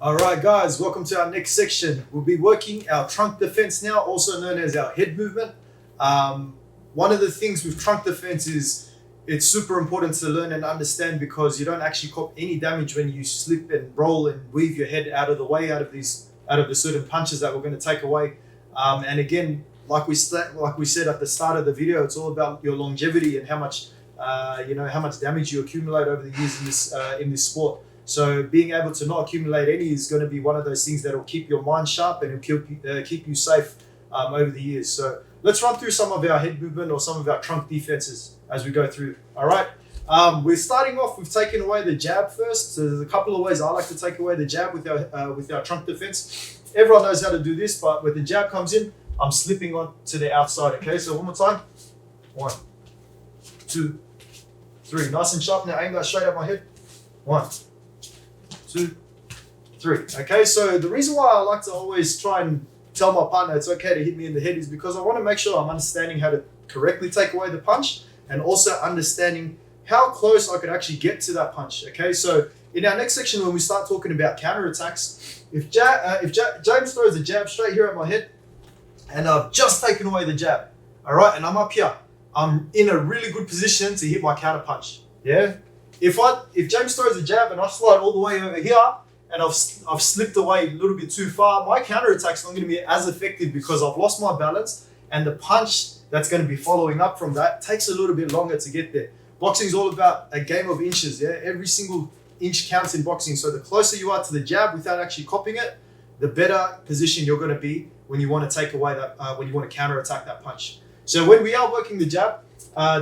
All right, guys, welcome to our next section. We'll be working our trunk defense now, also known as our head movement. One of the things with trunk defense is it's super important to learn and understand because you don't actually cop any damage when you slip and roll and weave your head out of the way, out of the certain punches that we're going to take away. And again, like we said at the start of the video, it's all about your longevity and how much damage you accumulate over the years in this sport. So being able to not accumulate any is going to be one of those things that will keep your mind sharp and will keep you safe over the years. So let's run through some of our head movement or some of our trunk defenses as we go through. All right. We're starting off with taking away the jab first. So there's a couple of ways I like to take away the jab with our trunk defense. Everyone knows how to do this, but when the jab comes in, I'm slipping on to the outside. Okay, so one more time. 1, 2, 3. Nice and sharp. Now aim that straight at my head. 1, 2, 3. Okay, so the reason why I like to always try and tell my partner it's okay to hit me in the head is because I want to make sure I'm understanding how to correctly take away the punch and also understanding how close I could actually get to that punch. Okay, so in our next section, when we start talking about counterattacks, if James throws a jab straight here at my head and I've just taken away the jab, all right, and I'm up here, I'm in a really good position to hit my counter punch. Yeah. If James throws a jab and I slide all the way over here and I've slipped away a little bit too far, my counterattack's not going to be as effective because I've lost my balance and the punch that's going to be following up from that takes a little bit longer to get there. Boxing is all about a game of inches. Yeah, every single inch counts in boxing. So the closer you are to the jab without actually copying it, the better position you're going to be when you want to take away that, when you want to counterattack that punch. So when we are working the jab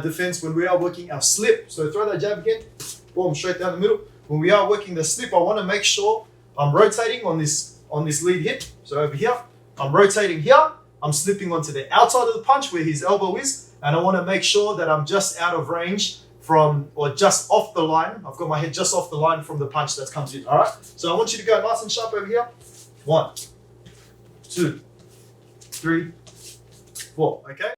defense, when we are working our slip, so throw that jab again, boom, straight down the middle. When we are working the slip, I want to make sure I'm rotating on this lead hip. So over here, I'm rotating here. I'm slipping onto the outside of the punch where his elbow is, and I want to make sure that I'm just out of range from, or just off the line. I've got my head just off the line from the punch that comes in. All right. So I want you to go nice and sharp over here. 1, 2, 3, 4. Okay.